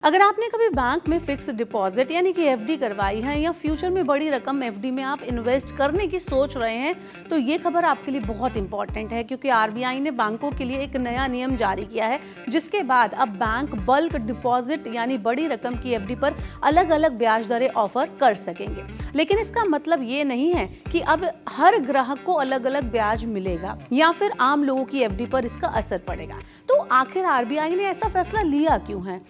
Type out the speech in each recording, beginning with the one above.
अगर आपने कभी बैंक में फिक्स डिपॉजिट यानी कि एफडी करवाई है या फ्यूचर में बड़ी रकम एफडी में आप इन्वेस्ट करने की सोच रहे हैं तो ये खबर आपके लिए बहुत इंपॉर्टेंट है, क्योंकि आरबीआई ने बैंकों के लिए एक नया नियम जारी किया है जिसके बाद अब बैंक बल्क डिपॉजिट यानी बड़ी रकम की एफडी पर अलग अलग ब्याज दरें ऑफर कर सकेंगे। लेकिन इसका मतलब ये नहीं है कि अब हर ग्राहक को अलग अलग ब्याज मिलेगा या फिर आम लोगों की एफडी पर इसका असर पड़ेगा। तो आखिर आरबीआई ने ऐसा फैसला लिया क्यों है?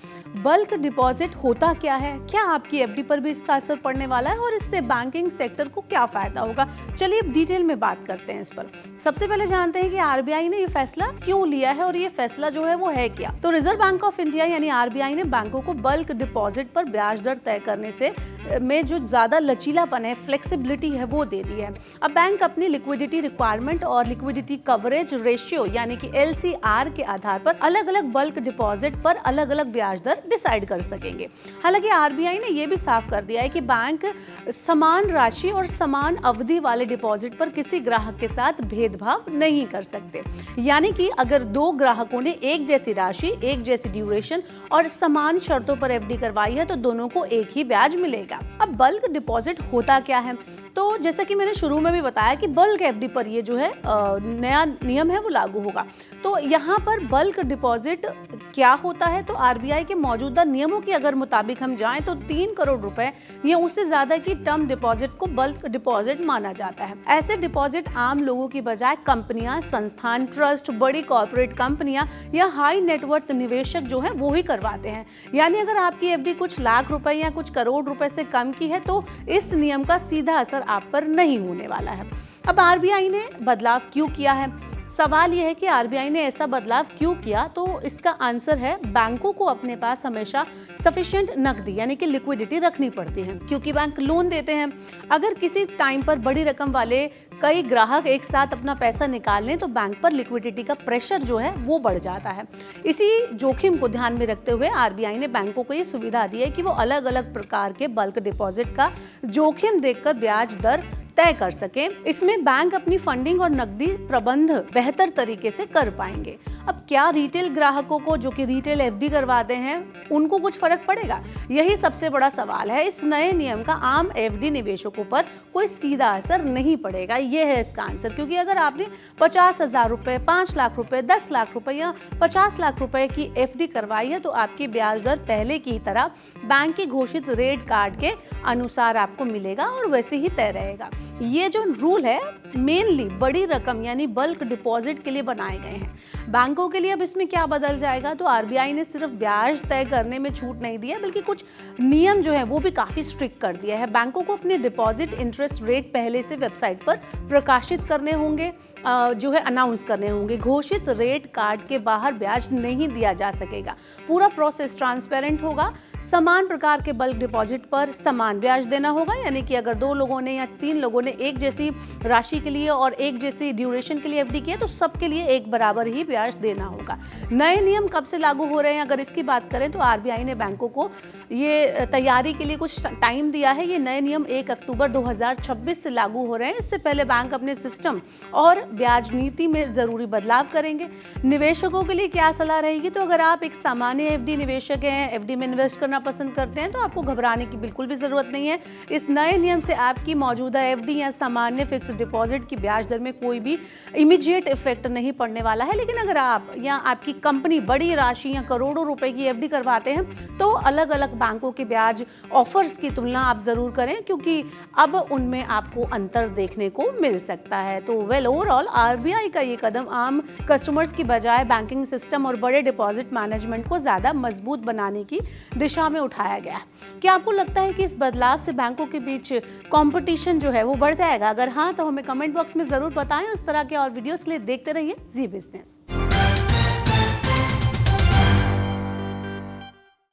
बल्क डिपॉजिट होता क्या है, क्या आपकी एफडी पर भी इसका असर पड़ने वाला है और इससे बैंकिंग सेक्टर को क्या फायदा होगा? चलिए डिटेल में बात करते हैं इस पर। सबसे पहले जानते हैं कि आरबीआई ने ये फैसला क्यों लिया है और ये फैसला जो है वो है क्या। तो रिजर्व बैंक ऑफ इंडिया यानी आरबीआई ने बैंकों को बल्क डिपॉजिट पर ब्याज दर तय करने से में जो ज्यादा लचीलापन है, फ्लेक्सिबिलिटी है, वो दे दी है। अब बैंक अपनी लिक्विडिटी रिक्वायरमेंट और लिक्विडिटी कवरेज रेशियो यानी कि एलसीआर के आधार पर अलग अलग बल्क डिपॉजिट पर अलग अलग ब्याज दर डिसाइड कर सकेंगे। हालांकि आरबीआई ने यह भी साफ कर दिया है कि बैंक समान राशि और समान अवधि वाले डिपॉजिट पर किसी ग्राहक के साथ भेदभाव नहीं कर सकते। यानी कि अगर दो ग्राहकों ने एक जैसी राशि, एक जैसी ड्यूरेशन और समान शर्तों पर एफडी करवाई है तो दोनों को एक ही ब्याज मिलेगा। अब बल्क डिपॉजिट होता क्या है? तो जैसा कि मैंने शुरू में भी बताया कि बल्क एफडी पर ये जो है नया नियम है वो लागू होगा। तो यहाँ पर बल्क डिपॉजिट क्या होता है? तो आरबीआई के मौजूदा नियमों की अगर मुताबिक हम जाएं तो 3 करोड़ रुपए या उससे ज्यादा की टर्म डिपॉजिट को बल्क डिपॉजिट माना जाता है। ऐसे डिपॉजिट आम लोगों की बजाय कंपनियां, संस्थान, ट्रस्ट, बड़ी कॉर्पोरेट कंपनियां या हाई नेटवर्थ निवेशक जो है वो ही करवाते हैं। यानी अगर आपकी एफडी कुछ लाख रुपए या कुछ करोड़ रुपए से कम की है तो इस नियम का सीधा असर आप पर नहीं होने वाला है। अब आरबीआई ने बदलाव क्यों किया है? सवाल यह है कि आरबीआई ने ऐसा बदलाव क्यों किया, तो इसका आंसर है बैंकों को अपने पास हमेशा सफिशिएंट नकदी यानी कि लिक्विडिटी रखनी पड़ती है, क्योंकि बैंक लोन देते हैं। अगर किसी टाइम पर बड़ी रकम वाले कई ग्राहक एक साथ अपना पैसा निकाल लें तो बैंक पर लिक्विडिटी का प्रेशर जो है वो बढ़ जाता है। इसी जोखिम को ध्यान में रखते हुए आरबीआई ने बैंकों को ये सुविधा दी है कि वो अलग अलग प्रकार के बल्क डिपॉजिट का जोखिम देखकर ब्याज दर तय कर सके। इसमें बैंक अपनी फंडिंग और नकदी प्रबंध बेहतर तरीके से कर पाएंगे। अब क्या रिटेल ग्राहकों को जो कि रिटेल एफडी करवाते हैं उनको कुछ फर्क पड़ेगा? यही सबसे बड़ा सवाल है। इस नए नियम का आम एफडी निवेशकों पर कोई सीधा असर नहीं पड़ेगा, ये है इसका आंसर। क्योंकि अगर आपने 50,000 रुपए, 5 लाख रुपए, 10 लाख रुपए या 50 लाख रुपए की एफडी करवाई है तो आपकी ब्याज दर पहले की तरह बैंक के घोषित रेट कार्ड के अनुसार आपको मिलेगा और वैसे ही तय रहेगा। ये जो रूल है मेनली बड़ी रकम यानी बल्क डिपॉजिट के लिए बनाए गए हैं। बैंकों के लिए अब इसमें क्या बदल जाएगा? तो आरबीआई ने सिर्फ ब्याज तय करने में छूट नहीं दी है, बल्कि कुछ नियम जो है वो भी काफी स्ट्रिक्ट कर दिया है। बैंकों को अपने डिपॉजिट इंटरेस्ट रेट पहले से वेबसाइट पर प्रकाशित करने होंगे, जो है अनाउंस करने होंगे। घोषित रेट कार्ड के बाहर ब्याज नहीं दिया जा सकेगा। पूरा प्रोसेस ट्रांसपेरेंट होगा। समान प्रकार के बल्क डिपॉजिट पर समान ब्याज देना होगा, यानी कि अगर 2 लोगों ने या 3 लोगों ने एक जैसी राशि के लिए और एक जैसी ड्यूरेशन के लिए एफडी किया तो सबके लिए एक बराबर ही ब्याज देना होगा। नए नियम कब से लागू हो रहे हैं अगर इसकी बात करें तो आरबीआई ने बैंकों को ये तैयारी के लिए कुछ टाइम दिया है। ये नए नियम 1 अक्टूबर 2026 से लागू हो रहे हैं। इससे पहले बैंक अपने सिस्टम और ब्याज नीति में जरूरी बदलाव करेंगे। निवेशकों के लिए क्या सलाह रहेगी? तो अगर आप एक सामान्य एफडी निवेशक हैं, एफडी में इन्वेस्ट करना पसंद करते हैं तो आपको घबराने की बिल्कुल भी जरूरत नहीं है। इस नए नियम से आपकी मौजूदा एफडी या सामान्य फिक्स डिपॉजिट की ब्याज दर में कोई भी इमीडिएट इफेक्ट नहीं पड़ने वाला है। लेकिन अगर आप या आपकी कंपनी बड़ी राशि या करोड़ों रुपए की एफडी करवाते हैं तो अलग अलग बैंकों के ब्याज ऑफर्स की तुलना आप जरूर करें, क्योंकि अब उनमें आपको अंतर देखने को मिल सकता है। तो ओवरऑल आरबीआई का ये कदम आम कस्टमर्स की बजाय बैंकिंग सिस्टम और बड़े डिपॉजिट मैनेजमेंट को ज्यादा मजबूत बनाने की दिशा में उठाया गया है। क्या आपको लगता है कि इस बदलाव से बैंकों के बीच कंपटीशन जो है वो बढ़ जाएगा? अगर हाँ तो हमें कमेंट बॉक्स में जरूर बताएं। उस तरह के और वीडियोस के लिए देखते रहिए जी बिजनेस।